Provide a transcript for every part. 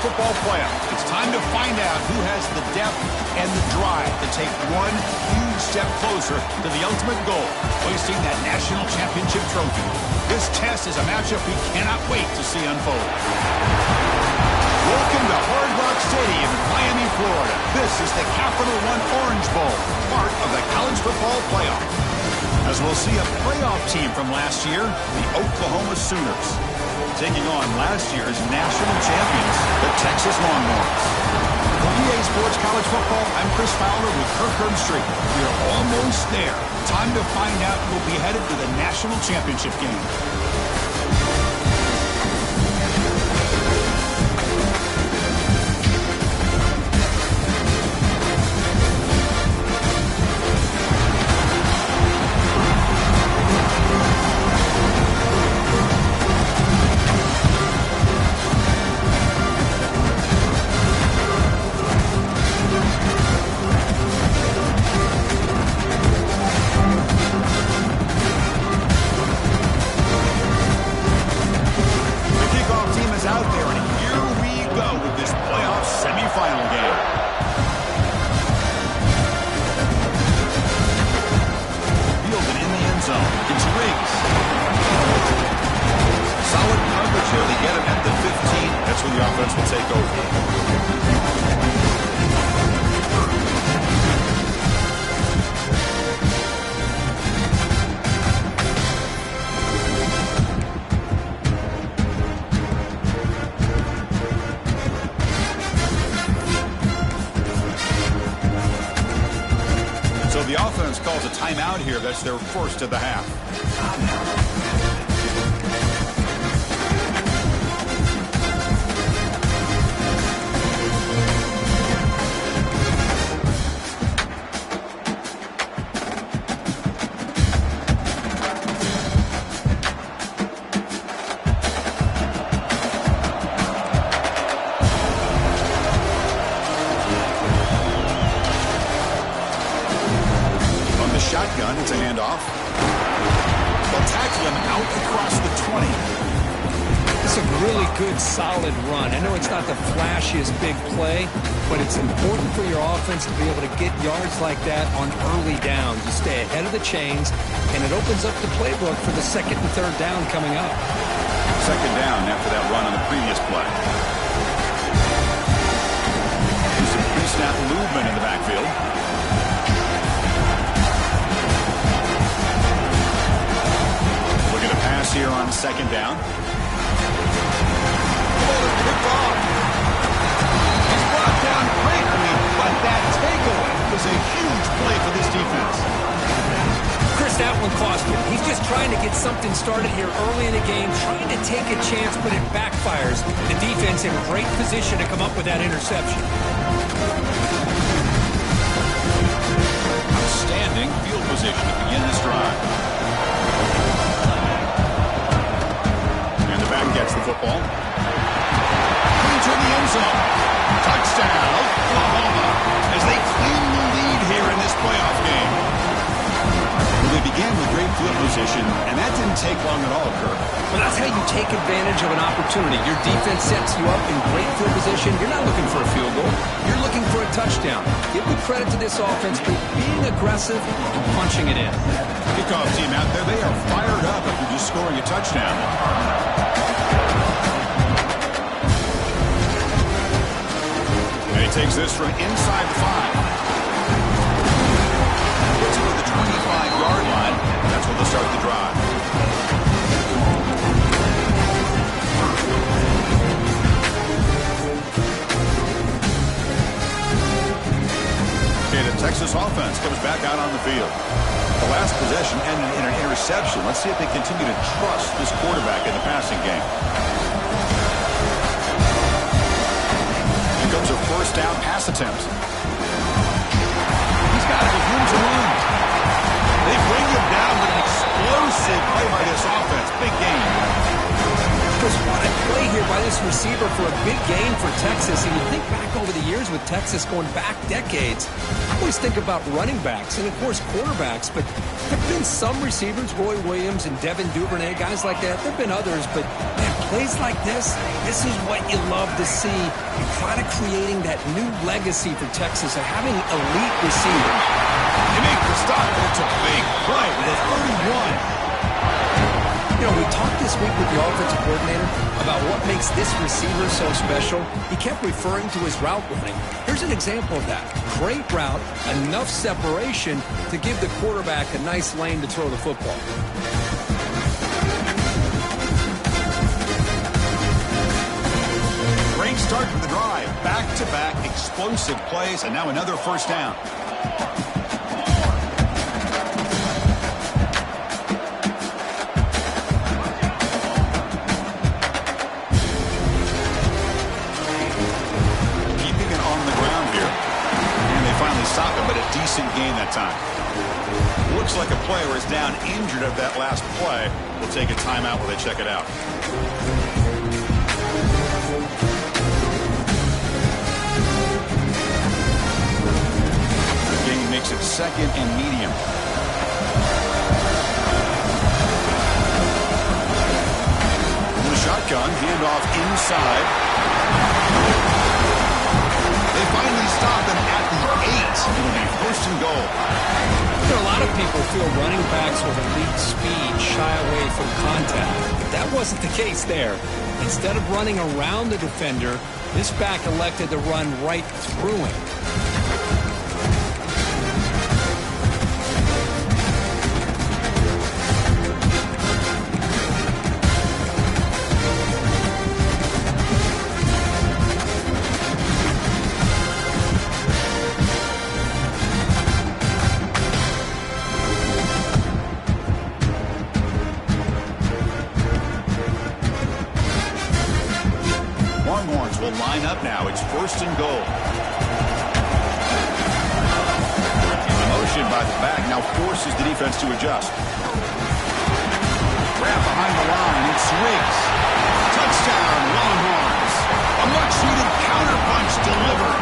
football playoff. It's time to find out who has the depth and the drive to take one huge step closer to the ultimate goal, hoisting that national championship trophy. This test is a matchup we cannot wait to see unfold. Welcome to Hard Rock Stadium in Miami, Florida. This is the Capital One Orange Bowl, part of the college football playoff. As we'll see a playoff team from last year, the Oklahoma Sooners, taking on last year's national champions, the Texas Longhorns. For EA Sports College Football, I'm Chris Fowler with Kirk Herbstreit. We are almost there. Time to find out who will be headed to the national championship game. The offense calls a timeout here. That's their first of the half. Shotgun, it's a handoff. They'll tackle him out across the 20. It's a really good, solid run. I know it's not the flashiest big play, but it's important for your offense to be able to get yards like that on early downs. You stay ahead of the chains, and it opens up the playbook for the second and third down coming up. Second down after that run on the previous play. There's some pre-snap movement in the backfield. Pass here on second down. Picked off. He's brought down greatly, but that takeaway was a huge play for this defense. Chris, that one cost him. He's just trying to get something started here early in the game, trying to take a chance, but it backfires. The defense in great position to come up with that interception. Outstanding field position to begin this drive. Gets the football. Into the end zone. Touchdown, Oklahoma, as they claim the lead here in this playoff game. Well, they began with great field position, and that didn't take long at all, Kirk. Well, that's how you take advantage of an opportunity. Your defense sets you up in great field position. You're not looking for a field goal. You're looking for a touchdown. Give the credit to this offense for being aggressive and punching it in. Kickoff team out there, they are fired up after just scoring a touchdown. Takes this from inside the 5. Gets it to the 25-yard line. That's where they'll start the drive. Okay, the Texas offense comes back out on the field. The last possession ended in an interception. Let's see if they continue to trust this quarterback in the passing game. Comes a first down pass attempt. He's got it with room to run. They bring him down with an explosive play by this offense. Big game. Chris, what a play here by this receiver for a big gain for Texas. And you think back over the years with Texas going back decades, I always think about running backs and, of course, quarterbacks. But there have been some receivers, Roy Williams and Devin Duvernay, guys like that. There have been others. But, man, plays like this is what you love to see. You're kind of creating that new legacy for Texas of having elite receivers. They make the stop, and it's a big play with a 31. You know, we talked this week with the offensive coordinator about what makes this receiver so special. He kept referring to his route running. Here's an example of that. Great route, enough separation to give the quarterback a nice lane to throw the football. Great start for the drive. Back-to-back explosive plays, and now another first down. Stop it, but a decent gain that time. Looks like a player is down injured at that last play. We'll take a timeout while they check it out. The gain makes it second and medium. In the shotgun, handoff inside. They finally stop him at the 8. It'll be first and goal. You know, a lot of people feel running backs with elite speed shy away from contact. But that wasn't the case there. Instead of running around the defender, this back elected to run right through him. Will line up now. It's first and goal. Motion by the back now forces the defense to adjust. Wrap behind the line. It's Riggs. Touchdown, Longhorns. A much-needed counterpunch delivered.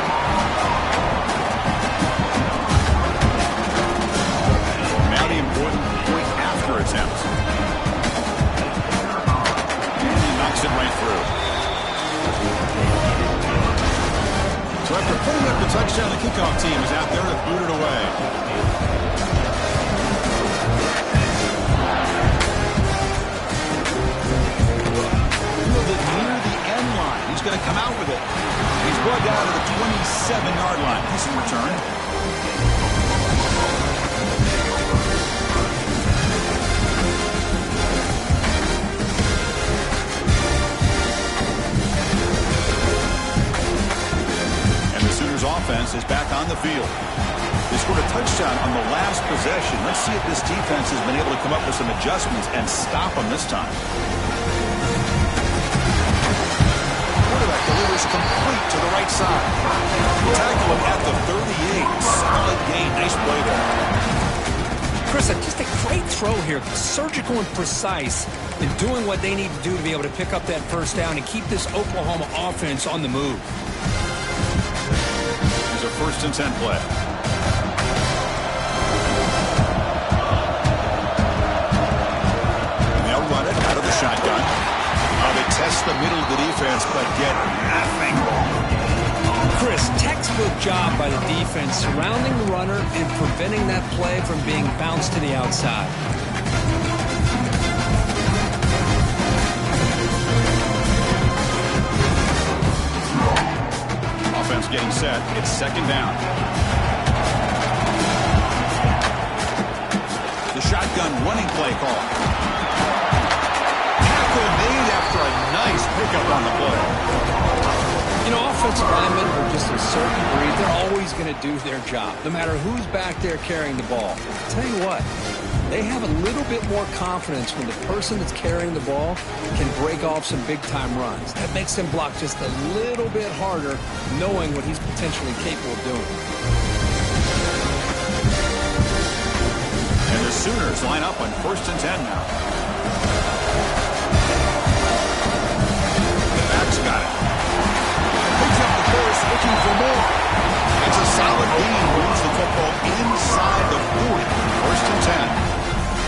Now the important point after attempt. And he knocks it right through. So after putting up the touchdown, the kickoff team is out there to boot it away. Fielded near the end line. He's going to come out with it. He's brought down to the 27-yard line. Decent return. Offense is back on the field. They scored a touchdown on the last possession. Let's see if this defense has been able to come up with some adjustments and stop them this time. Quarterback delivers complete to the right side. Tackle him at the 38. Solid gain. Nice play there. Chris, just a great throw here. Surgical and precise in doing what they need to do to be able to pick up that first down and keep this Oklahoma offense on the move. A first and 10 play. And they'll run it out of the shotgun. They test the middle of the defense, but get nothing. Chris, textbook job by the defense surrounding the runner and preventing that play from being bounced to the outside. Getting set. It's second down. The shotgun running play call. Tackle made after a nice pickup on the play. You know, offensive linemen are just a certain breed. They're always going to do their job, no matter who's back there carrying the ball. I'll tell you what, they have a little bit more confidence when the person that's carrying the ball can break off some big-time runs. That makes them block just a little bit harder, knowing what he's potentially capable of doing. And the Sooners line up on first and 10 now. The back Clark's got it. Picks up the course, looking for more. It's a solid gain. Moves the football inside the 40. First and 10.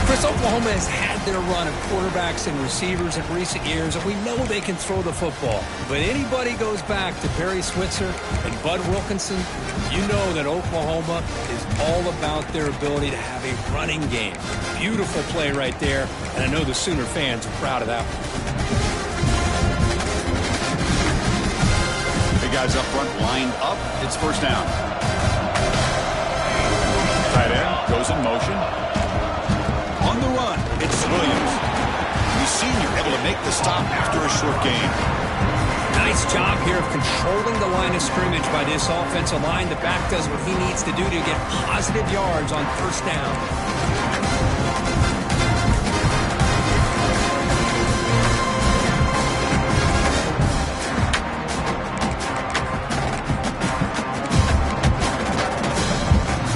Chris, Oklahoma has had their run of quarterbacks and receivers in recent years, and we know they can throw the football. But anybody goes back to Barry Switzer and Bud Wilkinson, you know that Oklahoma is all about their ability to have a running game. Beautiful play right there, and I know the Sooner fans are proud of that one. Big guys up front lined up. It's first down. Tight end goes in motion. On the run, it's Williams. The senior able to make the stop after a short gain. Nice job here of controlling the line of scrimmage by this offensive line. The back does what he needs to do to get positive yards on first down.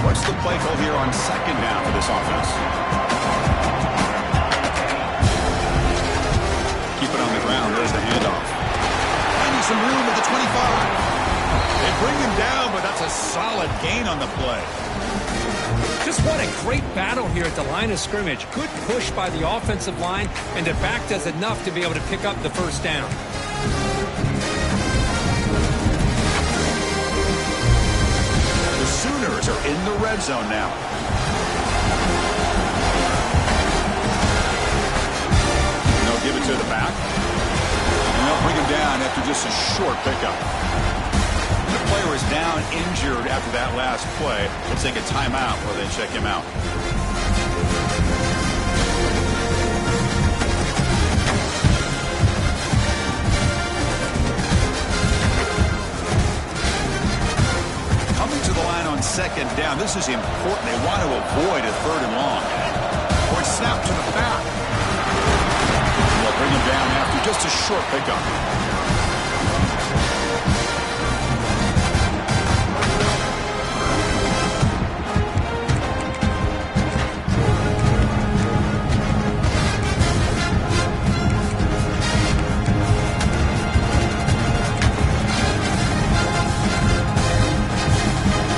What's the play call here on second down for this offense? Keep it on the ground. There's the handoff. Finding some room at the 25. They bring him down, but that's a solid gain on the play. Just what a great battle here at the line of scrimmage. Good push by the offensive line, and the back does enough to be able to pick up the first down. The Sooners are in the red zone now. Give it to the back. And they'll bring him down after just a short pickup. The player is down injured after that last play. They'll take a timeout while they check him out. Coming to the line on second down. This is important. They want to avoid a third and long. Or it's snapped to the back. They'll bring him down after just a short pickup.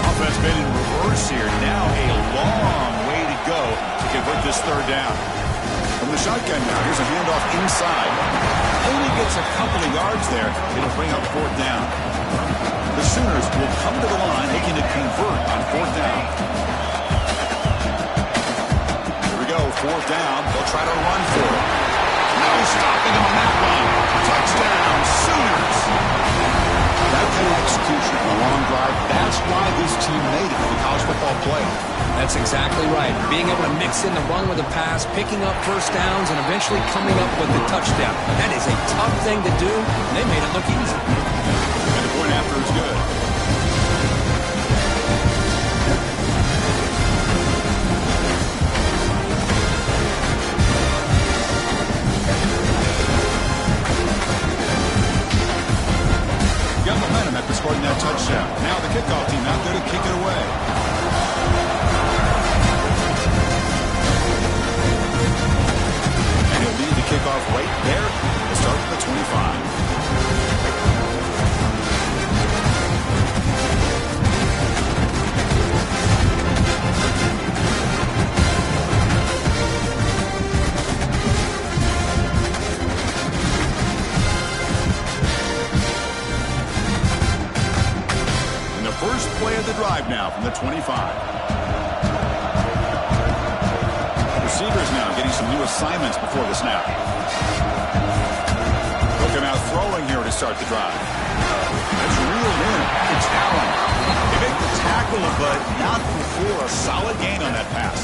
Offense been in reverse here. Now a long way to go to convert this third down. From the shotgun now, here's a handoff inside. Only gets a couple of yards there. It'll bring up fourth down. The Sooners will come to the line looking to convert on fourth down. Here we go, fourth down. They'll try to run for it. No stopping him on that one. Touchdown, Sooners. That kind of execution on a long drive, that's why this team made it in the college football playoff. That's exactly right. Being able to mix in the run with the pass, picking up first downs, and eventually coming up with the touchdown. That is a tough thing to do, and they made it look easy. And the point after is good. Got momentum after scoring that touchdown. Now the kickoff team out there to kick it away. And he'll lead the kickoff right there to start at the 25. First play of the drive now from the 25. Receivers now getting some new assignments before the snap. Looking out throwing here to start the drive. That's reeled in. It's Allen. They make the tackle, but not before a solid gain on that pass.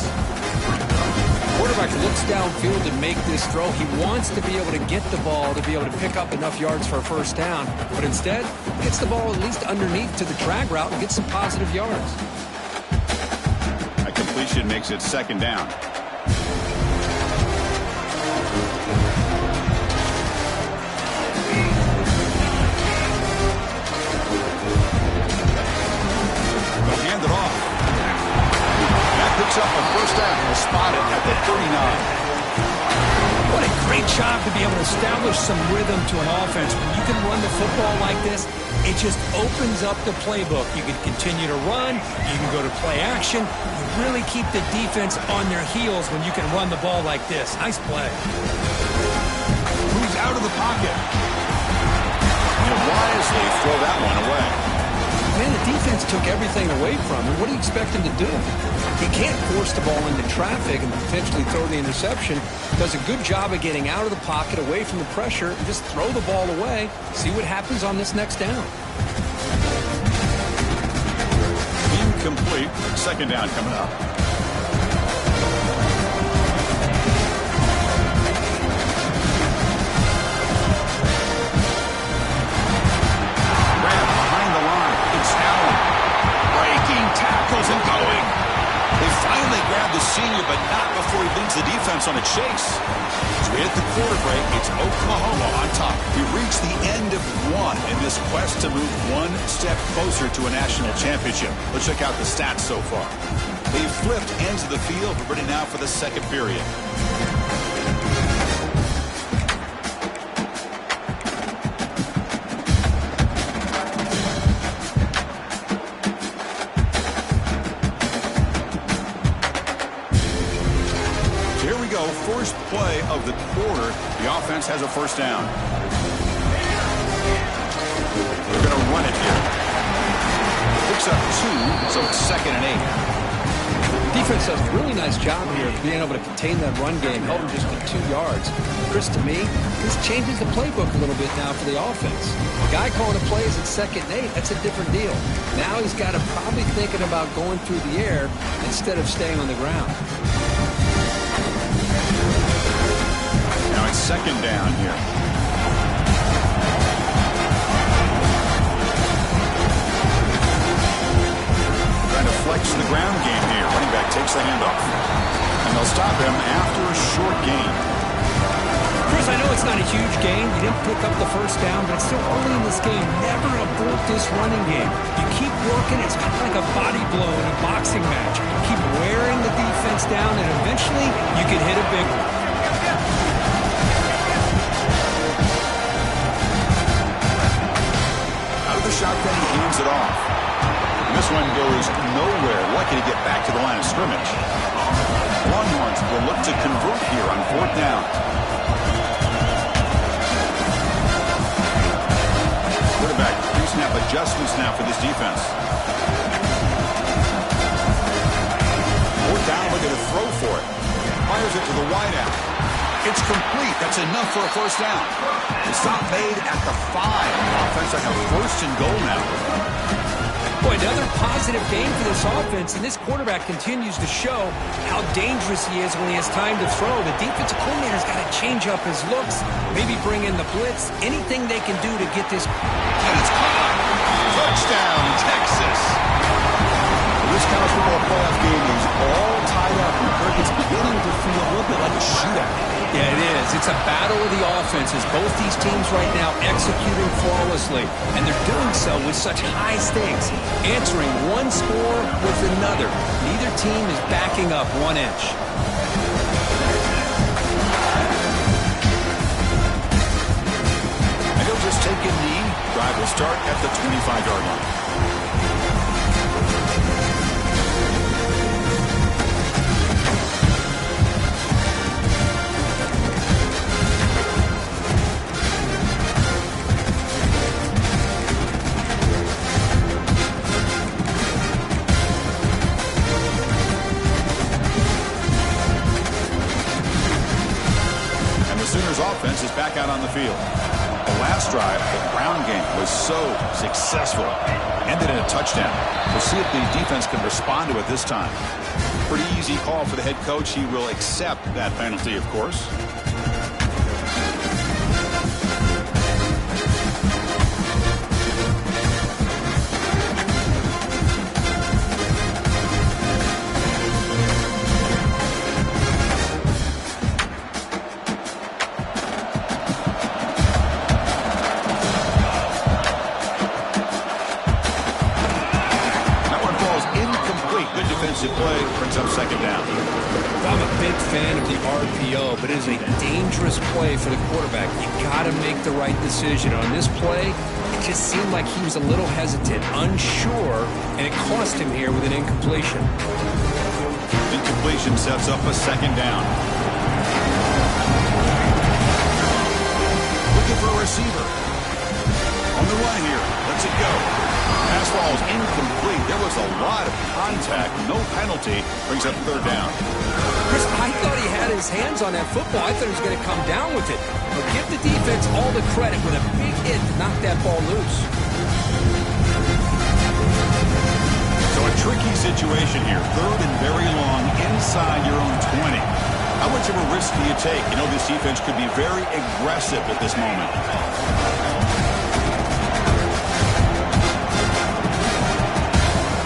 Quarterback looks downfield to make this throw. He wants to be able to get the ball to be able to pick up enough yards for a first down, but instead gets the ball at least underneath to the drag route and gets some positive yards. That completion makes it second down. They'll hand it off. Picks up a first down. Spotted at the 39. What What a great job to be able to establish some rhythm to an offense. When you can run the football like this, it just opens up the playbook. You can continue to run. You can go to play action. You really keep the defense on their heels when you can run the ball like this. Nice play. Moves out of the pocket. And wisely throw that one away. Man, the defense took everything away from him. What do you expect him to do? He can't force the ball into traffic and potentially throw the interception. Does a good job of getting out of the pocket, away from the pressure, and just throw the ball away. See what happens on this next down. Incomplete. Second down coming up. And going. They finally grabbed the senior, but not before he leads the defense on a chase. As we hit the quarter break, it's Oklahoma on top. We reach the end of one in this quest to move one step closer to a national championship. Let's check out the stats so far. They've flipped ends of the field. We're ready now for the second period. First play of the quarter, the offense has a first down. They're going to run it here. Picks up 2, so it's 2nd and 8. Defense does a really nice job here of being able to contain that run game, held him just to 2 yards. Chris, to me, this changes the playbook a little bit now for the offense. The guy calling the plays at 2nd and 8, that's a different deal. Now he's got to probably thinking about going through the air instead of staying on the ground. Now it's 2nd down here. Trying to flex the ground game here. Running back takes the handoff. And they'll stop him after a short gain. Chris, I know it's not a huge gain. You didn't pick up the first down, but it's still early in this game. Never abort this running game. You keep working. It's kind of like a body blow in a boxing match. Keep wearing the defense down, and eventually you can hit a big one. Shotgun, he hands it off. And this one goes nowhere. Lucky to get back to the line of scrimmage. Longhorns will look to convert here on 4th down. Quarterback pre-snap adjustments now for this defense. 4th down, looking to throw for it. Fires it to the wideout. It's complete. That's enough for a first down. The stop made at the 5. Offense on a 1st and goal now. Boy, another positive game for this offense, and this quarterback continues to show how dangerous he is when he has time to throw. The defensive coordinator's got to change up his looks, maybe bring in the blitz, anything they can do to get this. And it's caught. Touchdown, Texas. This college football playoff game is all tied up, and Kirk, it's beginning to feel a little bit like a shootout. Yeah, it is. It's a battle of the offenses. Both these teams right now executing flawlessly, and they're doing so with such high stakes, answering one score with another. Neither team is backing up 1 inch. And he'll just take a knee. Drive will start at the 25-yard line. Offense is back out on the field. The last drive, the ground game, was so successful. Ended in a touchdown. We'll see if the defense can respond to it this time. Pretty easy call for the head coach. He will accept that penalty, of course. Play brings up 2nd down. down. I'm a big fan of the RPO, but it is a dangerous play for the quarterback. You got to make the right decision. On this play, it just seemed like he was a little hesitant, unsure, and it cost him here with an incompletion. Incompletion sets up a second down. Looking for a receiver. On the run here. Let's it go. Pass ball is incomplete. There was a lot of contact. No penalty. Brings up third down. Chris, I thought he had his hands on that football. I thought he was going to come down with it. But give the defense all the credit with a big hit to knock that ball loose. So a tricky situation here. Third and very long inside your own 20. How much of a risk do you take? You know, this defense could be very aggressive at this moment.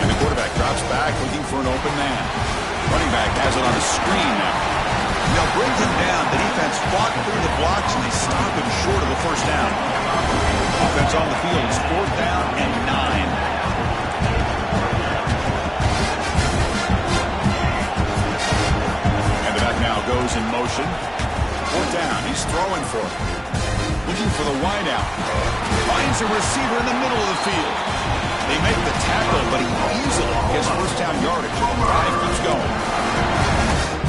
And the quarterback drops back looking for an open man. Running back has it on the screen now. They'll bring him down. The defense fought through the blocks, and they stop him short of the first down. Offense on the field is 4th down and 9. Now goes in motion. 4th down. He's throwing for it. Looking for the wide out. Finds a receiver in the middle of the field. They make the tackle, but he easily gets first down yardage. The drive keeps going.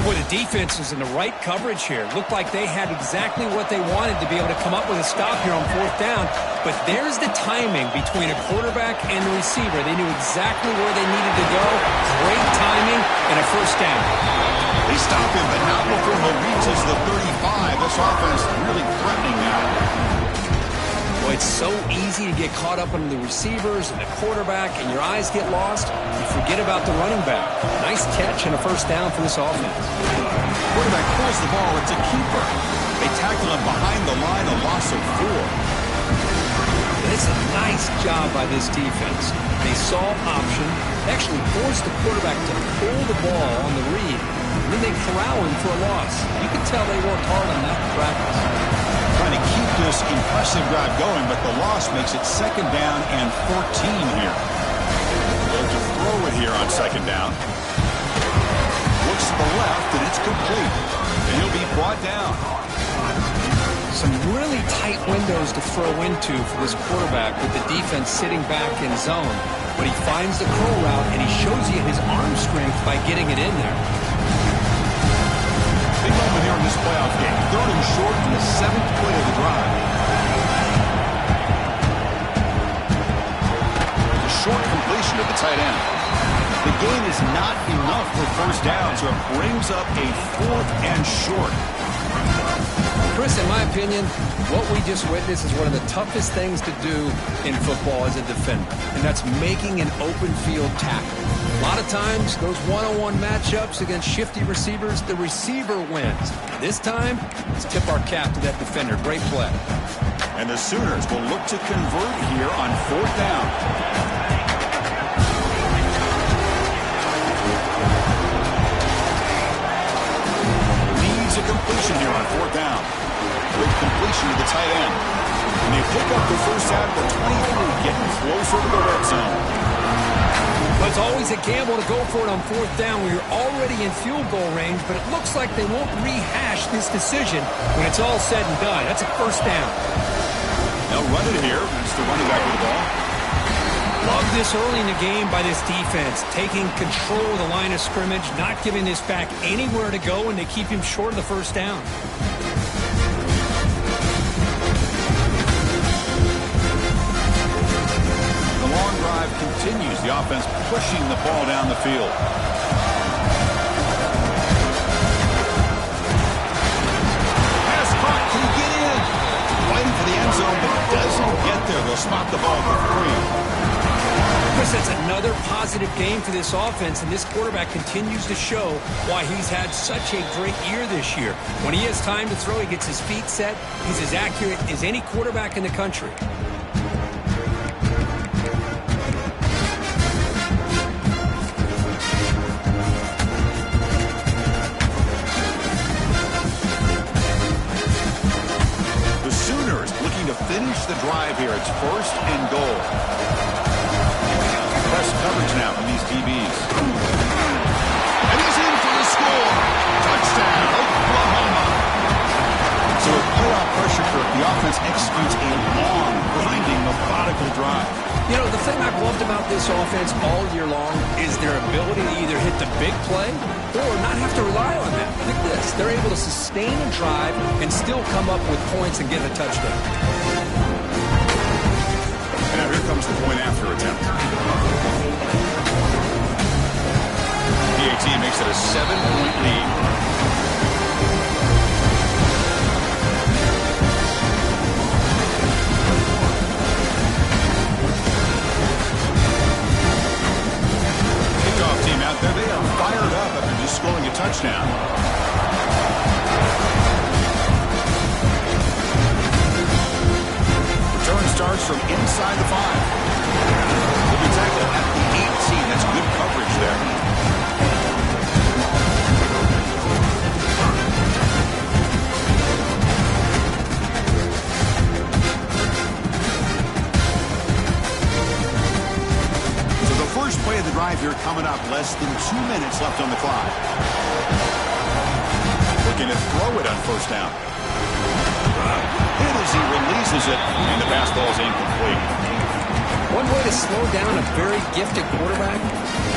Boy, the defense was in the right coverage here. Looked like they had exactly what they wanted to be able to come up with a stop here on 4th down. But there's the timing between a quarterback and the receiver. They knew exactly where they needed to go. Great timing and a first down. They stop him, but not before he reaches the 35. This offense really threatening now. Boy, it's so easy to get caught up on the receivers and the quarterback, and your eyes get lost. You forget about the running back. Nice catch and a first down for this offense. Quarterback pulls the ball. It's a keeper. They tackle him behind the line, a loss of 4. And it's a nice job by this defense. They saw option, actually forced the quarterback to pull the ball on the read, and then they corral him for a loss. You can tell they worked hard on that in practice. Trying to keep this impressive drive going, but the loss makes it 2nd down and 14 here. They'll to throw it here on 2nd down. Looks to the left, and it's complete. And he'll be brought down. Some really tight windows to throw into for this quarterback with the defense sitting back in zone. But he finds the curl route, and he shows you his arm strength by getting it in there. Big moment here in this playoff game. 3rd and short in the 7th play of the drive. A short completion to the tight end. The gain is not enough for first down, so it brings up a 4th and short. Chris, in my opinion, what we just witnessed is one of the toughest things to do in football as a defender, and that's making an open field tackle. A lot of times, those one-on-one matchups against shifty receivers, the receiver wins. This time, let's tip our cap to that defender. Great play. And the Sooners will look to convert here on 4th down. A completion here on 4th down. Quick completion to the tight end. And they pick up the first half of 23, getting closer to the red zone. But it's always a gamble to go for it on 4th down when you're already in field goal range, but it looks like they won't rehash this decision when it's all said and done. That's a first down. They'll run it here. That's the running back with the ball. Love this early in the game by this defense, taking control of the line of scrimmage, not giving this back anywhere to go, and they keep him short of the first down. The long drive continues. The offense pushing the ball down the field. Pass caught. Can he get in? Fighting for the end zone, but doesn't get there. They'll spot the ball for 3. Chris, that's another positive game for this offense, and this quarterback continues to show why he's had such a great year this year. When he has time to throw, he gets his feet set. He's as accurate as any quarterback in the country. The Sooners looking to finish the drive here. It's 1st and goal. Press coverage now from these DBs. And he's in for the thing I've loved about this offense all year long is their ability to either hit the big play or not have to rely on that. Look at this. They're able to sustain a drive and still come up with points and get a touchdown. And now here comes the point after attempt. PAT makes it a 7-point lead. Team out there, they are fired up after just scoring a touchdown. Return starts from inside the 5. Will be tackled at the 18. That's good coverage there. First play of the drive here coming up. Less than 2 minutes left on the clock. Looking to throw it on first down. Hit as he releases it, and the pass ball is incomplete. One way to slow down a very gifted quarterback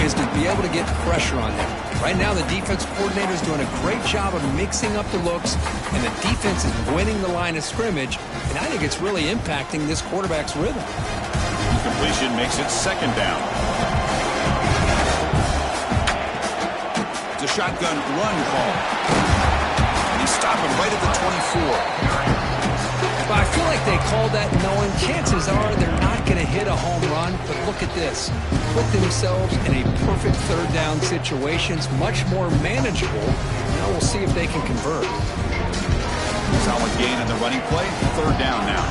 is to be able to get pressure on them. Right now, the defense coordinator is doing a great job of mixing up the looks, and the defense is winning the line of scrimmage, and I think it's really impacting this quarterback's rhythm. Completion makes it second down. It's a shotgun run call. And he's stopping right at the 24. But I feel like they called that knowing chances are they're not going to hit a home run. But look at this. Put themselves in a perfect third down situation. It's much more manageable. Now we'll see if they can convert. Solid gain in the running play. Third down now.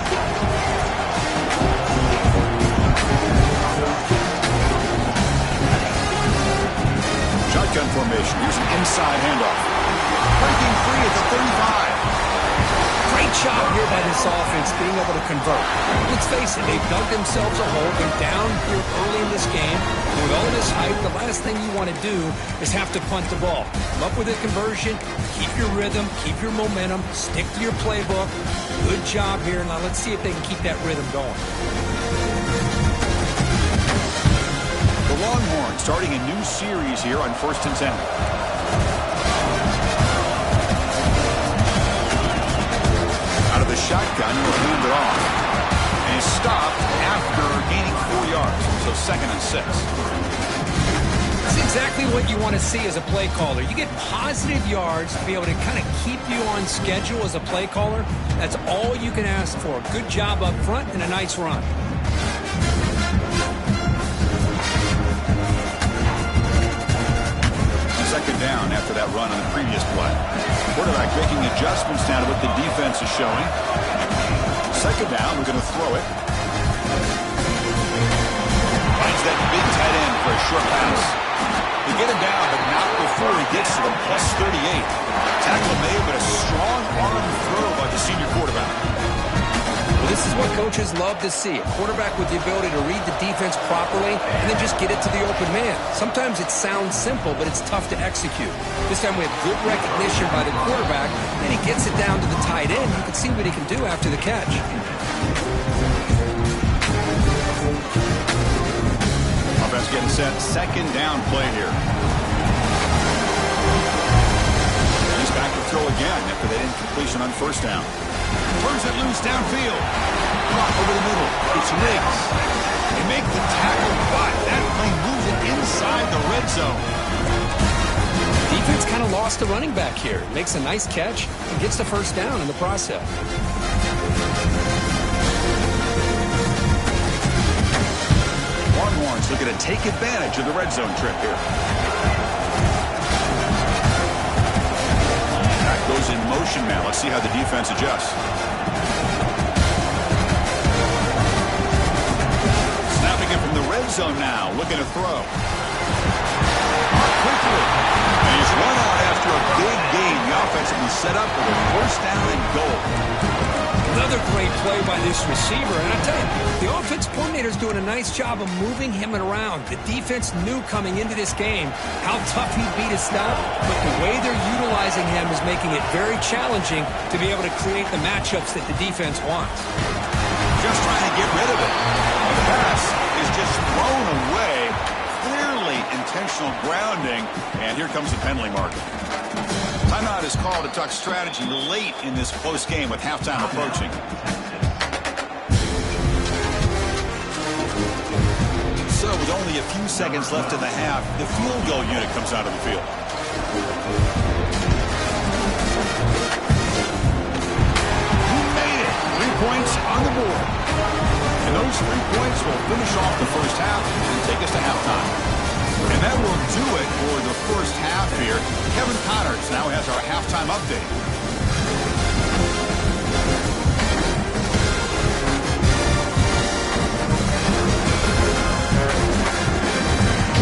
Shotgun formation. Here's an inside handoff. Breaking free at the 35. Great job here by this offense being able to convert. Let's face it, they've dug themselves a hole. They're down here early in this game. And with all this hype, the last thing you want to do is have to punt the ball. Come up with a conversion, keep your rhythm, keep your momentum, stick to your playbook. Good job here. Now let's see if they can keep that rhythm going. The Longhorns starting a new series here on 1st and 10. Out of the shotgun, he'll hand it off. And he's stopped after gaining 4 yards. So 2nd and 6. That's exactly what you want to see as a play caller. You get positive yards to be able to kind of keep you on schedule as a play caller. That's all you can ask for. Good job up front and a nice run. Second down after that run on the previous play. Quarterback making adjustments now to what the defense is showing. Second down, we're going to throw it. Finds that big tight end for a short pass. They get him down, but not before he gets to the plus 38. Tackle made, but a strong arm throw by the senior quarterback. Well, this is what coaches love to see. A quarterback with the ability to read the defense properly and then just get it to the open man. Sometimes it sounds simple, but it's tough to execute. This time we have good recognition by the quarterback, and he gets it down to the tight end. You can see what he can do after the catch. Offense getting set. Second down play here. He's back to throw again after that incompletion on first down. Turns it loose downfield. Caught over the middle. It's Riggs. They make the tackle, but that play moves it inside the red zone. Defense kind of lost the running back here. Makes a nice catch and gets the first down in the process. Longhorns looking to take advantage of the red zone trip here. That goes in motion now. Let's see how the defense adjusts. Snapping it from the red zone now. Looking to throw. Quickly. And he's run out after a big gain. The offense will be set up for the first down and goal. Another great play by this receiver. And I tell you, the offense coordinator is doing a nice job of moving him around. The defense knew coming into this game how tough he'd be to stop, but the way they're utilizing him is making it very challenging to be able to create the matchups that the defense wants. Just trying to get rid of it. The pass is is just thrown away. Clearly intentional grounding. And here comes the penalty mark. Timeout is called to talk strategy late in this close game with halftime approaching. So with only a few seconds left in the half, the field goal unit comes out of the field. He made it. 3 points on the board. And those 3 points will finish off the first half and take us to halftime. And that will do it for the first half here. Kevin Connors now has our halftime update.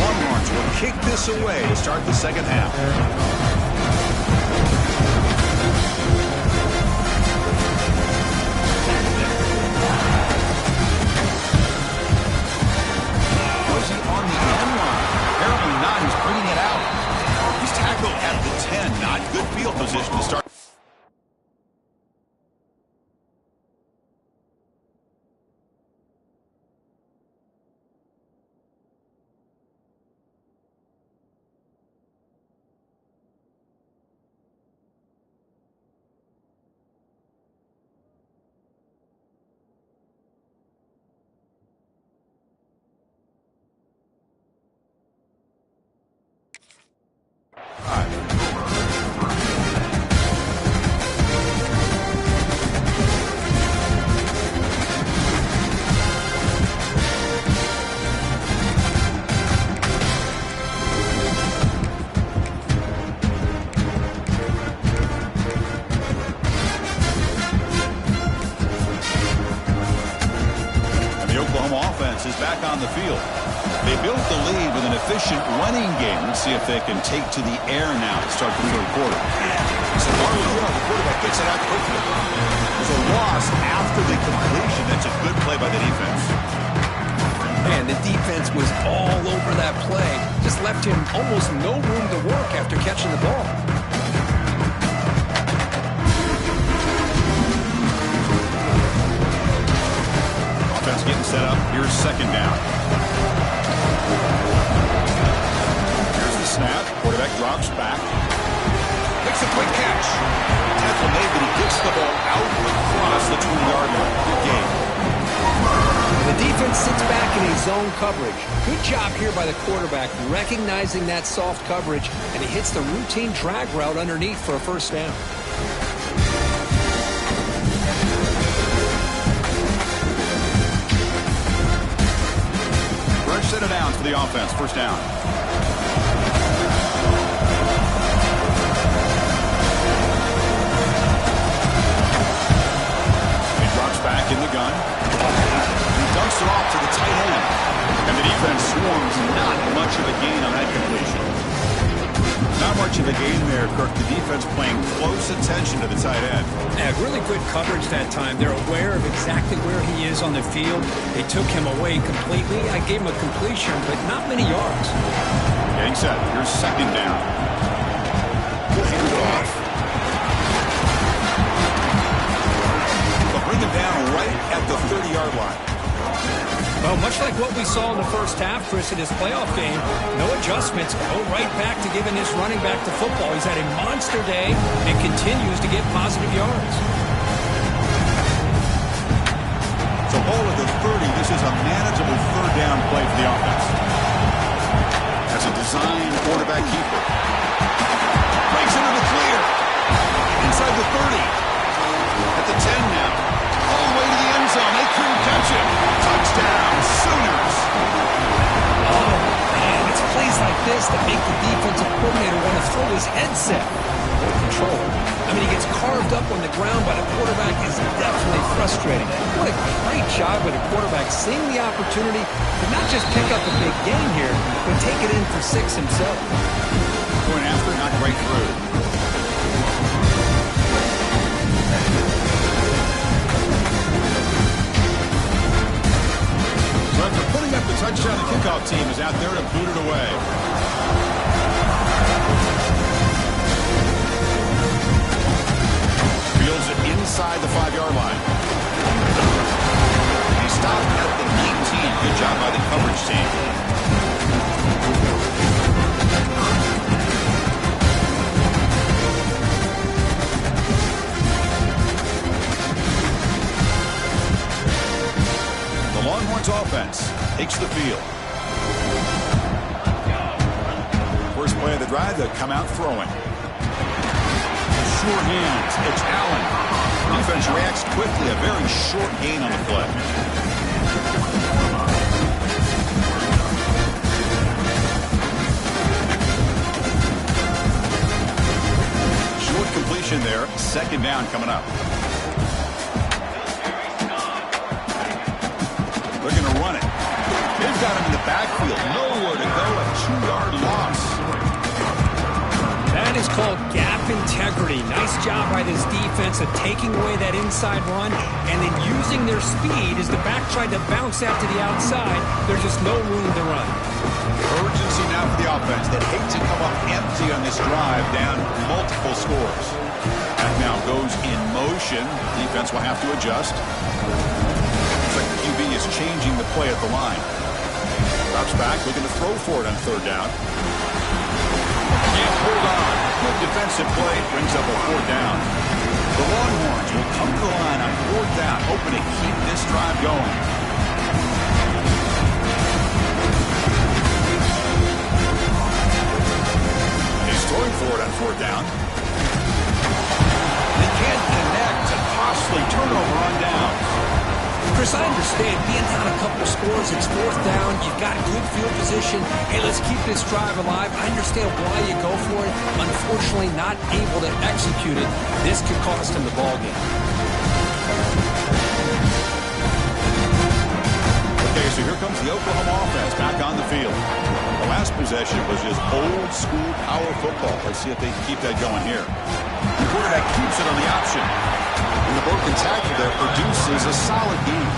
Longhorns will kick this away to start the second half. Was he on the end line? Apparently not. He's bringing it out. He's tackled at the 10. Not good field position to start. Is back on the field. They built the lead with an efficient running game. Let's see if they can take to the air now to start the third quarter. So the quarterback gets it out quickly. There's a loss after the completion. That's a good play by the defense. Man, the defense was all over that play. Just left him almost no room to work after catching the ball. Offense getting set up. Here's second down. Here's the snap. Quarterback drops back. Makes a quick catch. Tackle made, but he kicks the ball out across the 20-yard line. Good game. The defense sits back in a zone coverage. Good job here by the quarterback, recognizing that soft coverage, and he hits the routine drag route underneath for a first down. Set it down for the offense. First down. He drops back in the gun. He dumps it off to the tight end. And the defense swarms. Not much of a gain on that completion. Not much of a gain there, Kirk. The defense paying close attention to the tight end. Yeah, really good coverage that time. They're aware of exactly where he is on the field. They took him away completely. I gave him a completion, but not many yards. Getting set. Here's second down. We'll hand it off. They'll bring him down right at the 30-yard line. Well, much like what we saw in the first half, Chris, in his playoff game, no adjustments, go right back to giving his running back to football. He's had a monster day and continues to get positive yards. So ball at the 30, this is a manageable third down play for the offense. That's a design quarterback keeper. Breaks into the clear. Inside the 30. At the 10 now. All the way to the end zone. They couldn't catch him. Touchdown, Sooners. Oh, man, it's plays like this that make the defensive coordinator want to throw his headset. No control. I mean, he gets carved up on the ground by the quarterback is definitely frustrating. What a great job by the quarterback seeing the opportunity to not just pick up a big game here, but take it in for 6 himself. Going after, not quite through. So after putting up the touchdown, the kickoff team is out there to boot it away. Fields it inside the 5-yard line. He stopped at the 19. Good job by the coverage offense takes the field. First play of the drive, they'll come out throwing. Sure hands. It's Allen. Defense reacts quickly. A very short gain on the play. Short completion there. Second down coming up. They're going to run it. They've got him in the backfield. Nowhere to go. A 2-yard loss. That is called gap integrity. Nice job by this defense of taking away that inside run and then using their speed as the back tried to bounce out to the outside. There's just no room to run. Urgency now for the offense that hate to come up empty on this drive, down multiple scores. That now goes in motion. Defense will have to adjust. Looks like the QB is changing the play at the line. Drops back, looking to throw for it on third down. Can't hold on. Good defensive play. Brings up a fourth down. The Longhorns will come to the line on fourth down, hoping to keep this drive going. He's throwing for it on fourth down. They can't connect. A costly turnover on downs. Chris, I understand being down a couple scores, it's fourth down, you've got good field position. Hey, let's keep this drive alive. I understand why you go for it. Unfortunately, not able to execute it. This could cost him the ball game. Okay, so here comes the Oklahoma offense back on the field. The last possession was just old school power football. Let's see if they can keep that going here. The quarterback keeps it on the option. And the broken tackle there produces a solid game.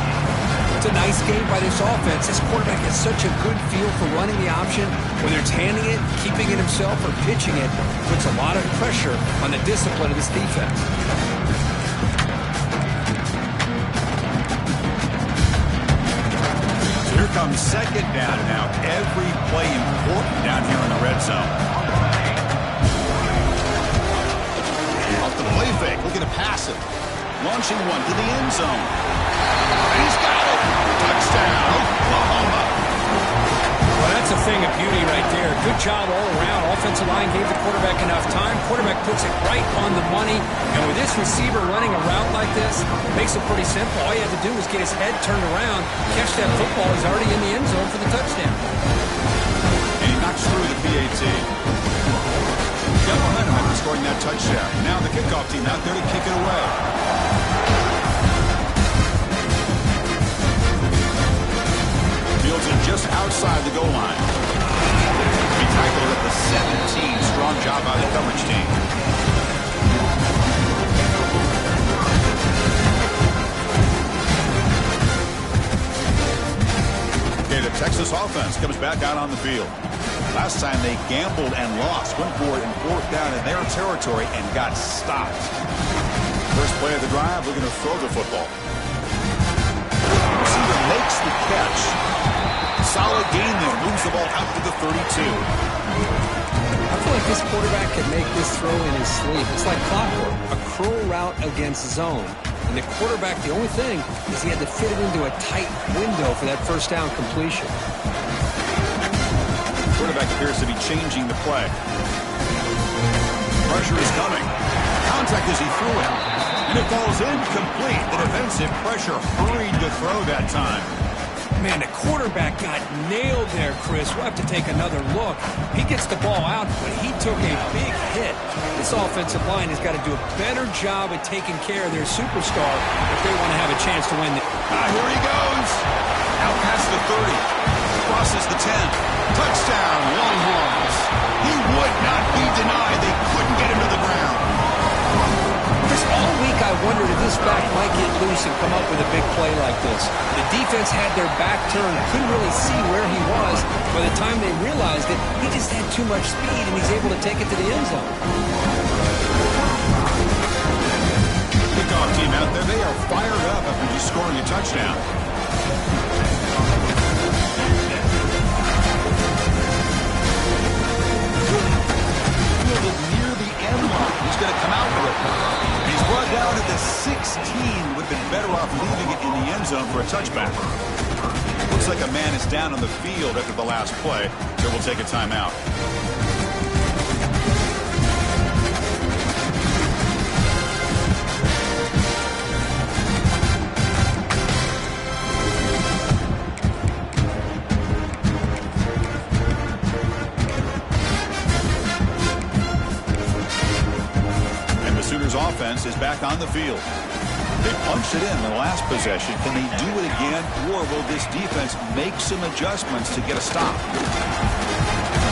It's a nice game by this offense. This quarterback has such a good feel for running the option. Whether it's handing it, keeping it himself, or pitching it, puts a lot of pressure on the discipline of this defense. So here comes second down now. Every play important down here in the red zone. Off the play fake, looking to pass it. Launching one to the end zone. And he's got it. Touchdown, Oklahoma. Well, that's a thing of beauty right there. Good job all around. Offensive line gave the quarterback enough time. Quarterback puts it right on the money. And with this receiver running a route like this, it makes it pretty simple. All you have to do is get his head turned around, catch that football. He's already in the end zone for the touchdown. And he knocks through the PAT. Got momentum after scoring that touchdown. Now the kickoff team out there to kick it away. Fields it just outside the goal line. He tackled at the 17. Strong job by the coverage team. Okay, the Texas offense comes back out on the field. Last time they gambled and lost. Went for it in fourth down in their territory and got stopped. First play of the drive, looking to throw the football. Receiver makes the catch. Solid gain there. Moves the ball out to the 32. I feel like this quarterback can make this throw in his sleep. It's like clockwork. A curl route against zone. And the quarterback, the only thing is he had to fit it into a tight window for that first down completion. Quarterback appears to be changing the play. Pressure is coming. Contact as he threw it. And it falls incomplete. The defensive pressure hurried to throw that time. Man, the quarterback got nailed there, Chris. We'll have to take another look. He gets the ball out, but he took a big hit. This offensive line has got to do a better job at taking care of their superstar if they want to have a chance to win. Here he goes. Out past the 30. Crosses the 10. Touchdown, Longhorns. He would not be denied. They couldn't get him to the ground. Chris, all week I wondered if this back might get loose and come up with a big play like this. The defense had their back turned, couldn't really see where he was. By the time they realized it, he just had too much speed, and he's able to take it to the end zone. Kickoff team out there, they are fired up after just scoring a touchdown. Fielded near the end line. He's going to come out with it. He's brought down at the 16. Would have been better off leaving it in the end zone for a touchback. Looks like a man is down on the field after the last play, so we'll take a timeout. Offense is back on the field. They punched it in the last possession. Can they do it again, or will this defense make some adjustments to get a stop?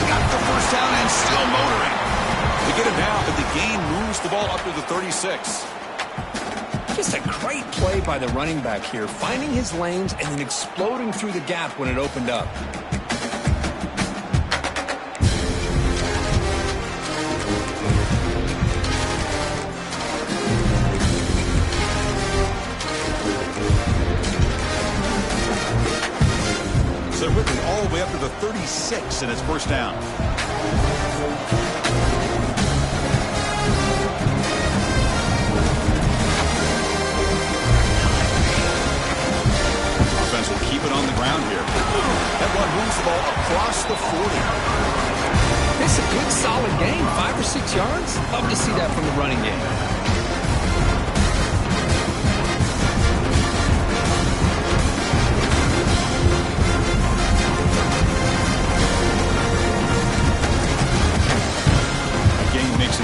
Got the first down and still motoring. They get it down, but the gain moves the ball up to the 36. Just a great play by the running back here, finding his lanes and then exploding through the gap when it opened up. So they're whipping all the way up to the 36, and it's first down. Offense will keep it on the ground here. That one moves the ball across the 40. It's a good, solid gain, 5 or 6 yards. Love to see that from the running game.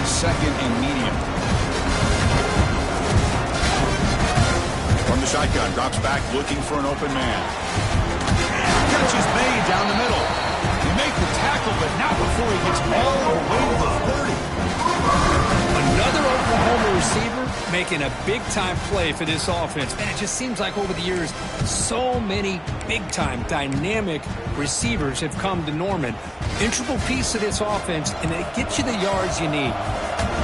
Second and medium. From the shotgun, drops back looking for an open man. Catch is made down the middle. He make the tackle, but not before he gets all the way to the 30. Another Oklahoma receiver making a big-time play for this offense. And it just seems like over the years, so many big-time, dynamic receivers have come to Norman. Integral piece of this offense, and they get you the yards you need.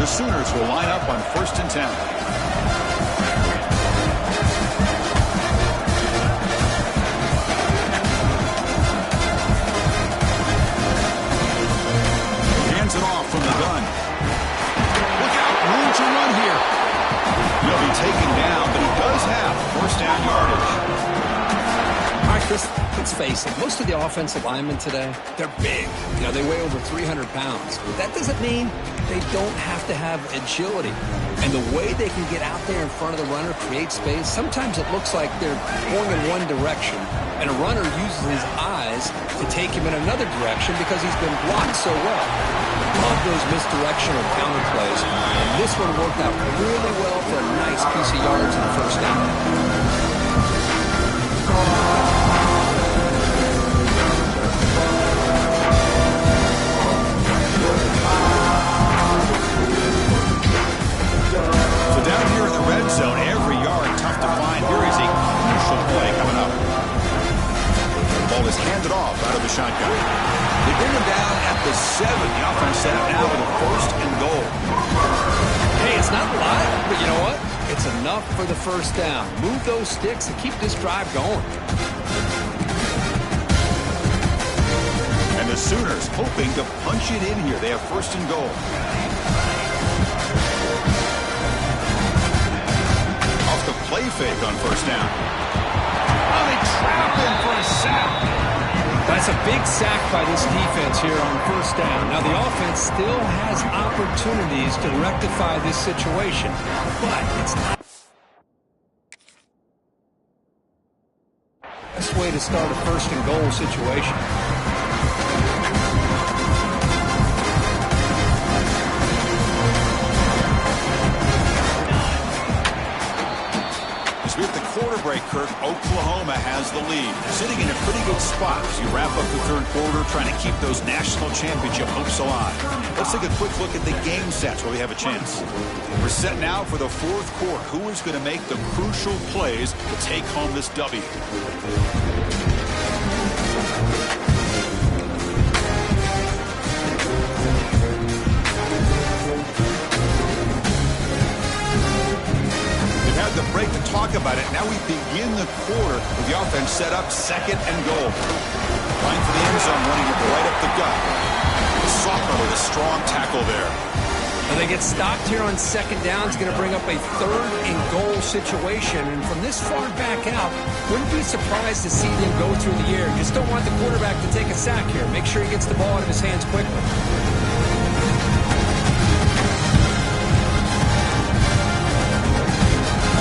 The Sooners will line up on 1st and 10. Hands it off from the gun. Look out, room to run here. He'll be taken down, but he does have first down yardage. All right, Chris, let's face it. Most of the offensive linemen today, they're big. You know, they weigh over 300 pounds. But that doesn't mean they don't have to have agility. And the way they can get out there in front of the runner, create space, sometimes it looks like they're going in one direction, and a runner uses his eyes to take him in another direction because he's been blocked so well. Love those misdirectional counter plays. And this one worked out really well for a nice piece of yards in the first down. So down here in the red zone, every yard tough to find. Here is a crucial play coming up. The ball is handed off out of the shotgun. They bring him down at the 7. The offense set up now with a 1st and goal. Hey, it's not a lot, but you know what? It's enough for the first down. Move those sticks and keep this drive going. And the Sooners hoping to punch it in here. They have 1st and goal. Off the play fake on 1st down. Oh, they trap him for a sack. That's a big sack by this defense here on 1st down. Now, the offense still has opportunities to rectify this situation, but it's not the best way to start a 1st and goal situation. As we hit the quarter break, Kirk, Oklahoma has the lead. Sitting in a pretty good spot as you wrap up the 3rd quarter, trying to keep those national championship hopes alive. Let's take a quick look at the game stats where we have a chance. We're set now for the 4th quarter. Who is going to make the crucial plays to take home this W? The break to talk about it. Now we begin the quarter with the offense set up 2nd and goal. Line for the end zone, running it right up the gut. Soccer with a strong tackle there. Now they get stopped here on second down. It's going to bring up a 3rd and goal situation. And from this far back out, wouldn't be surprised to see them go through the air. Just don't want the quarterback to take a sack here. Make sure he gets the ball out of his hands quickly.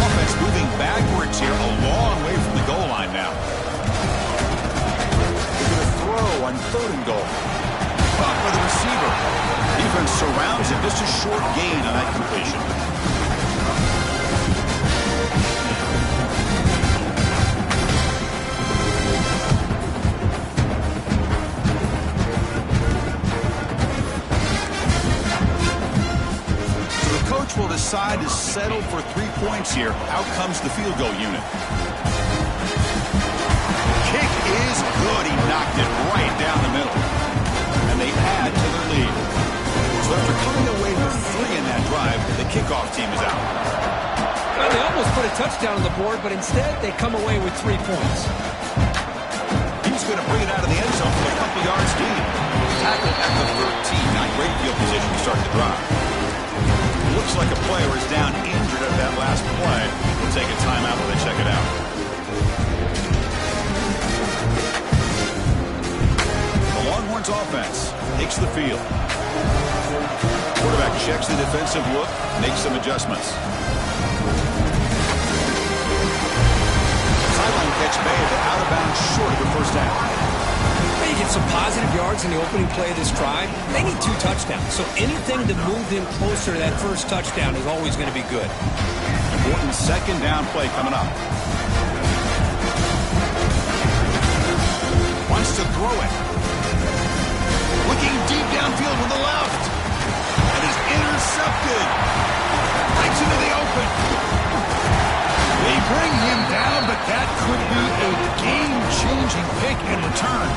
Offense moving backwards here, a long way from the goal line now. They're going to throw on 3rd and goal. Up for the receiver. Defense surrounds him. Just a short gain on that completion. So the coach will decide to settle for 3 points here. Out comes the field goal unit. Kick is good. He knocked it right down the middle. And they add to their lead. So after coming away with 3 in that drive, the kickoff team is out. Well, they almost put a touchdown on the board, but instead they come away with 3 points. He's going to bring it out of the end zone from a couple yards deep. Tackled at the 13. Not great field position to start the drive. Looks like a player is down injured at that last play. We'll take a timeout while they check it out. The Longhorns offense takes the field. Quarterback checks the defensive look, makes some adjustments. Sideline catch made, but out of bounds short of the first down. They get some positive yards in the opening play of this drive. They need 2 touchdowns, so anything to move them closer to that first touchdown is always going to be good. Important second down play coming up. Wants to throw it. Looking deep downfield with the left. And is intercepted. Right into the open. They bring him down, but that could be a game-changing pick and return.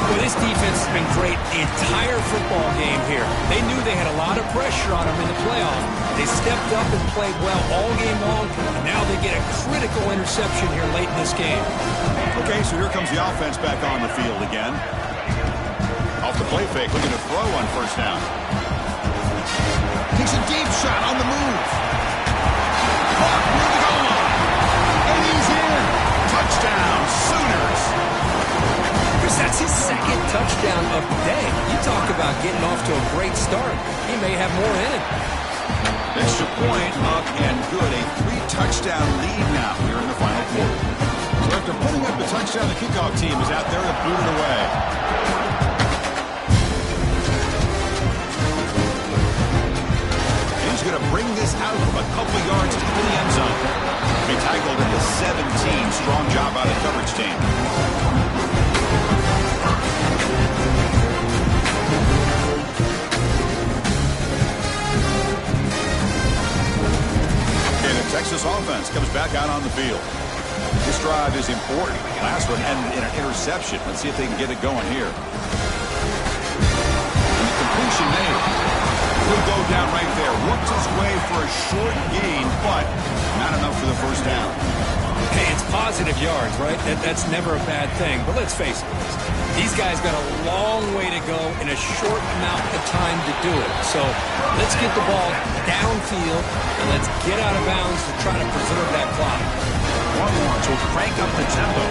Well, this defense has been great the entire football game here. They knew they had a lot of pressure on them in the playoff. They stepped up and played well all game long, and now they get a critical interception here late in this game. Okay, so here comes the offense back on the field again. Off the play fake, looking to throw on first down. Takes a deep shot on the move. Clock near the goal line. And he's in. Touchdown, Sooners. Chris, that's his 2nd touchdown of the day. You talk about getting off to a great start. He may have more in it. Extra point up and good. A 3-touchdown lead now here in the final quarter. So after putting up the touchdown, the kickoff team is out there to boot it away. He's going to bring this out from a couple yards into the end zone. Be tackled at the 17. Strong job by the coverage team. And the Texas offense comes back out on the field. This drive is important. Last one ended in an interception. Let's see if they can get it going here. And the completion made. He'll go down right there. Worked his way for a short gain, but not enough for the first down. Hey, it's positive yards, right? That's never a bad thing. But let's face it, these guys got a long way to go in a short amount of time to do it. So let's get the ball downfield, and let's get out of bounds to try to preserve that clock. Longhorns will crank up the tempo.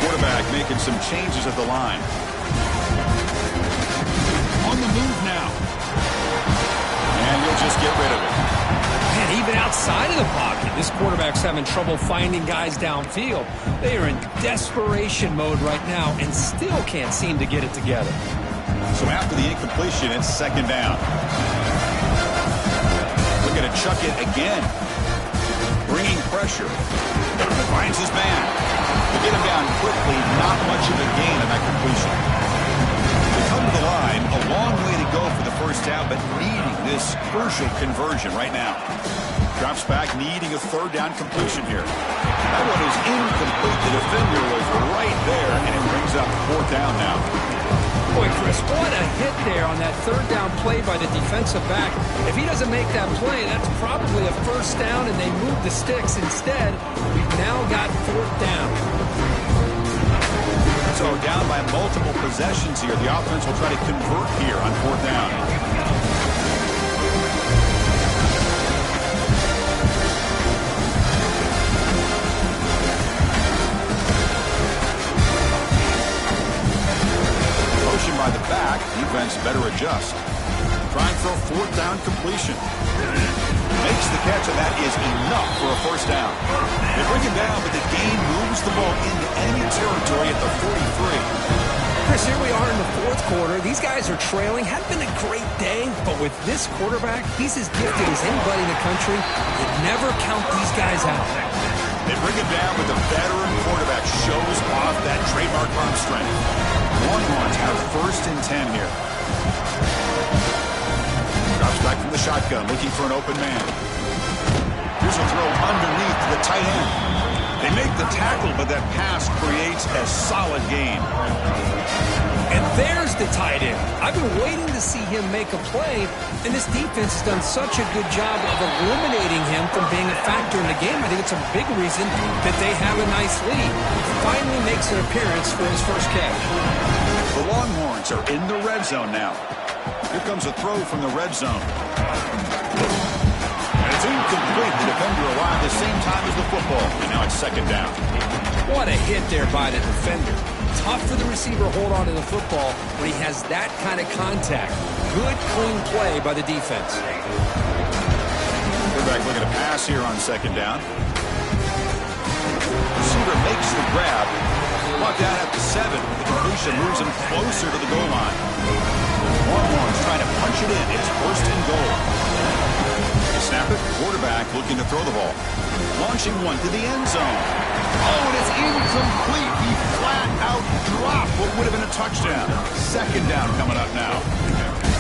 Quarterback making some changes at the line. On the move now. And you'll just get rid of it. Man, even outside of the pocket, this quarterback's having trouble finding guys downfield. They are in desperation mode right now and still can't seem to get it together. So after the incompletion, it's second down. Looking to chuck it again. Bringing pressure. Finds his man. To get him down quickly, not much of a gain on that completion. They come to the line, a long way to go for the first down, but needing this crucial conversion right now. Drops back, needing a 3rd down completion here. That one is incomplete. The defender was right there, and it brings up 4th down now. Boy, Chris, what a hit there on that 3rd down play by the defensive back. If he doesn't make that play, that's probably a first down, and they move the sticks instead. We've now got 4th down. So So down by multiple possessions here. The offense will try to convert here on 4th down. Motion by the back. Defense better adjust. Trying for a 4th down completion. Makes the catch, and that is enough for a 1st down. They bring him down, but the gain moves the ball into enemy territory at the 43. Chris, here we are in the 4th quarter. These guys are trailing. Hadn't been a great day, but with this quarterback, he's as gifted as anybody in the country. You never count these guys out. They bring him down, but the veteran quarterback shows off that trademark arm strength. Longhorns have 1st and 10 here. Drops back from the shotgun, looking for an open man. Here's a throw underneath to the tight end. They make the tackle, but that pass creates a solid gain. And there's the tight end. I've been waiting to see him make a play, and this defense has done such a good job of eliminating him from being a factor in the game. I think it's a big reason that they have a nice lead. He finally makes an appearance for his first catch. The Longhorns are in the red zone now. Here comes a throw from the red zone. And it's incomplete. The defender arrived the same time as the football. And now it's 2nd down. What a hit there by the defender. Tough for the receiver to hold on to the football when he has that kind of contact. Good, clean play by the defense. Quarterback looking to pass here on 2nd down. Receiver makes the grab. Brought down at the 7. The completion moves him closer to the goal line. Longhorns trying to punch it in. It's 1st and goal. They snap it. Quarterback looking to throw the ball. Launching one to the end zone. Oh, and it's incomplete. He flat out dropped what would have been a touchdown. 2nd down coming up now.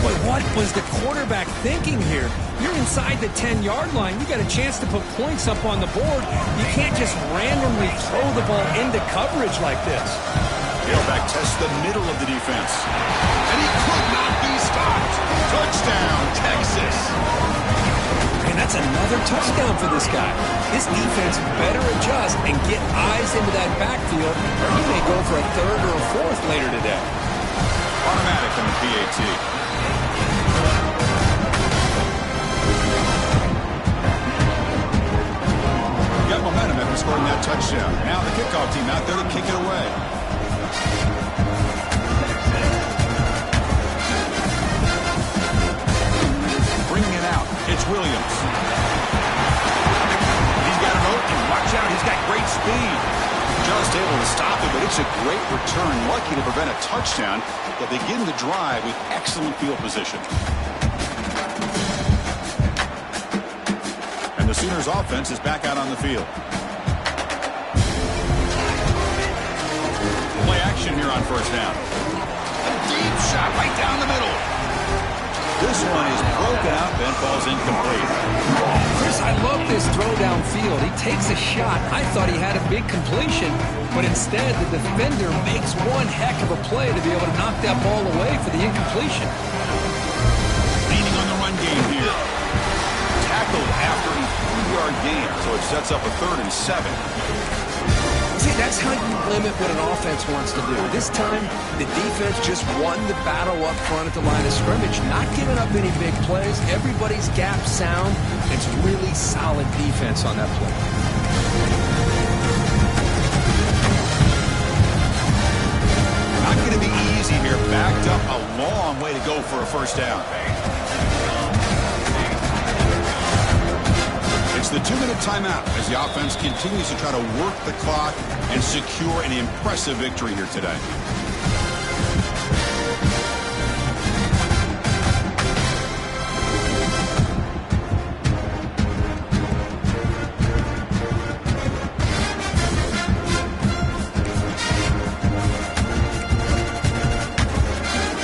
But what was the quarterback thinking here? You're inside the 10-yard line. You got a chance to put points up on the board. You can't just randomly throw the ball into coverage like this. Tailback tests the middle of the defense. And he could not be stopped. Touchdown, Texas. And that's another touchdown for this guy. This defense better adjust and get eyes into that backfield, or he may go for a 3rd or a 4th later today. Automatic on the PAT. Got momentum after scoring that touchdown. Now the kickoff team out there to kick it away. Bringing it out. It's Williams. He's got an open. Watch out. He's got great speed. Just able to stop it, but it's a great return. Lucky to prevent a touchdown. But they begin the drive with excellent field position. And the Sooners offense is back out on the field. Play action here on 1st down. A deep shot right down the middle. This one is broken out, then falls incomplete. Chris, I love this throw downfield. He takes a shot. I thought he had a big completion, but instead the defender makes one heck of a play to be able to knock that ball away for the incompletion. Leaning on the run game here. Tackled after a 3-yard gain, so it sets up a 3rd and 7. See, that's how you limit what an offense wants to do. This time, the defense just won the battle up front at the line of scrimmage, not giving up any big plays. Everybody's gap sound. It's really solid defense on that play. Not going to be easy here. Backed up a long way to go for a 1st down. It's the 2-minute timeout as the offense continues to try to work the clock and secure an impressive victory here today.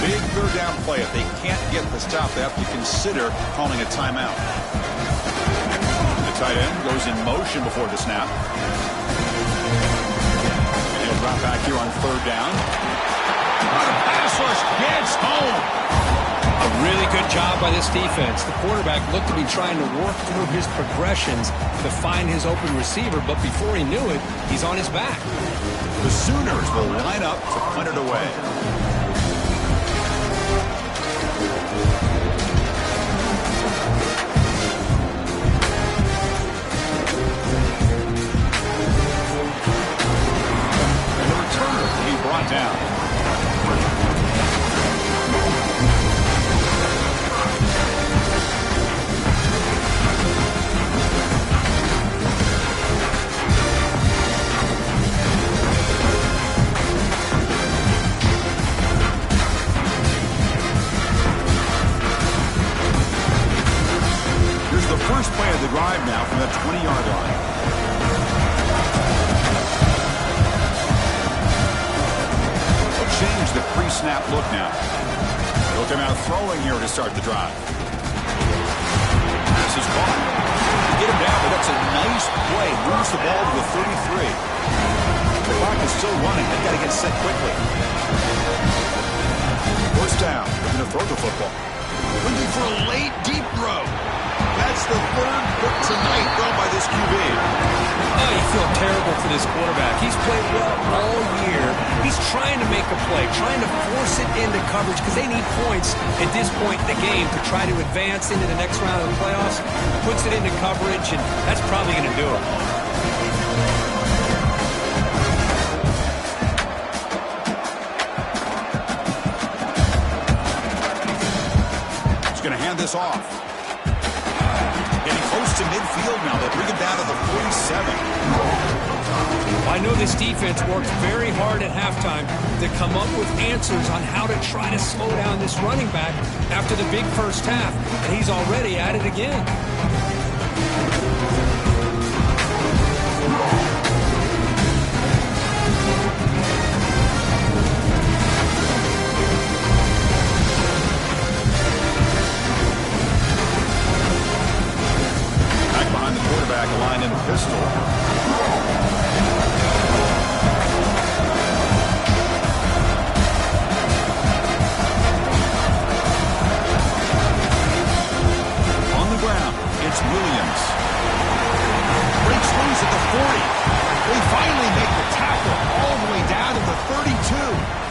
Big 3rd down play. If they can't get the stop, they have to consider calling a timeout. Tight end goes in motion before the snap. And he'll drop back here on 3rd down. On a pass rush, gets home. A A really good job by this defense. The quarterback looked to be trying to work through his progressions to find his open receiver, but before he knew it, he's on his back. The Sooners will line up to punt it away. And the returner will be brought down. First play of the drive now from the 20-yard line. They'll change the pre-snap look now. They'll come out throwing here to start the drive. Pass is caught. Get him down, but that's a nice play. Moves the ball to the 33. The clock is still running. They've got to get set quickly. First down. They're going to throw the football. Looking for a late, deep throw. That's the third pick tonight thrown by this QB. Oh, you feel terrible for this quarterback. He's played well all year. He's trying to make a play, trying to force it into coverage because they need points at this point in the game to try to advance into the next round of the playoffs. Puts it into coverage, and that's probably going to do it. He's going to hand this off. Getting close to midfield now. They'll bring him down to the 47. I know this defense worked very hard at halftime to come up with answers on how to try to slow down this running back after the big first half, and he's already at it again. Line in pistol. On the ground, it's Williams. Breaks loose at the 40. They finally make the tackle all the way down to the 32.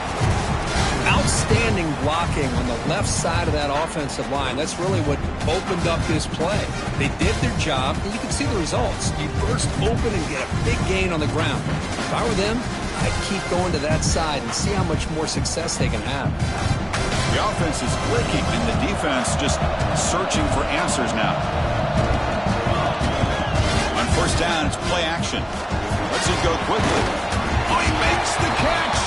Outstanding blocking on the left side of that offensive line. That's really what opened up this play. They did their job, and you can see the results. You burst open and get a big gain on the ground. If I were them, I'd keep going to that side and see how much more success they can have. The offense is clicking, and the defense just searching for answers now. On first down, it's play action. Let's it go quickly. Oh, he makes the catch.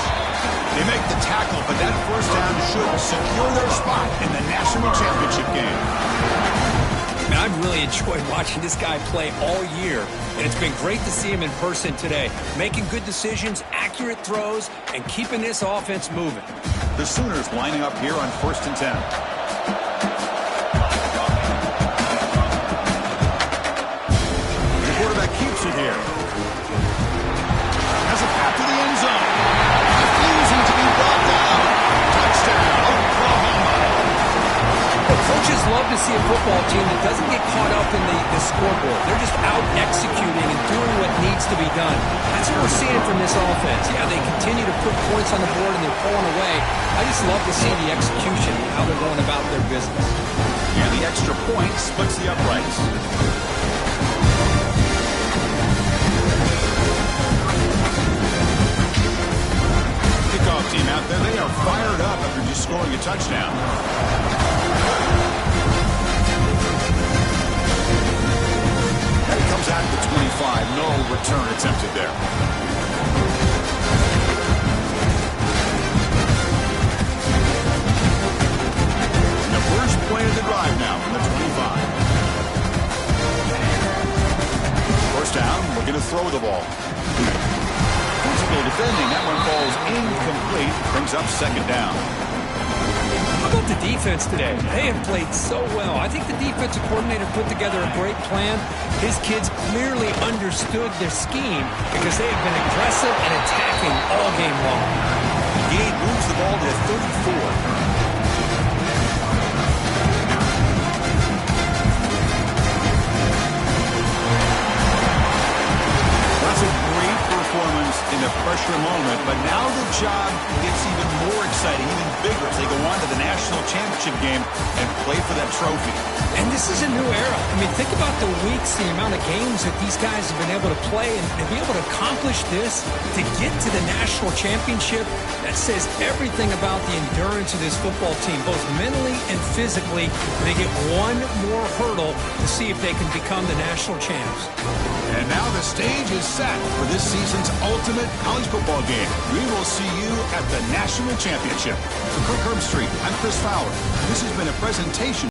They make the tackle, but that first down should secure their spot in the national championship game. Man, I've really enjoyed watching this guy play all year, and it's been great to see him in person today, making good decisions, accurate throws, and keeping this offense moving. The Sooners lining up here on 1st and 10. The quarterback keeps it here. Has a path to the end zone. Refusing to be brought down. Touchdown, Oklahoma. Coaches love to see a football team that doesn't get caught up in the scoreboard. They're just out executing and doing what needs to be done. That's what we're seeing from this offense. Yeah, they continue to put points on the board and they're pulling away. I just love to see the execution and how they're going about their business. And the extra point splits the uprights. Kickoff team out there, they are fired up after just scoring a touchdown. And it comes out to the 25. No return attempted there. And the first play of the drive now from the 25. First down, looking to throw the ball. Physical defending, that one falls incomplete, brings up second down. How about the defense today? They have played so well. I think the defensive coordinator put together a great plan. His kids clearly understood their scheme because they have been aggressive and attacking all game long. Gabe moves the ball to the 34. trophy. And this is a new era. I mean, think about the weeks, the amount of games that these guys have been able to play, and to be able to accomplish this, to get to the national championship, that says everything about the endurance of this football team, both mentally and physically. They get one more hurdle to see if they can become the national champs. And now the stage is set for this season's ultimate college football game. We will see you at the national championship. For Kirk Herbstreit, I'm Chris Fowler. This has been a presentation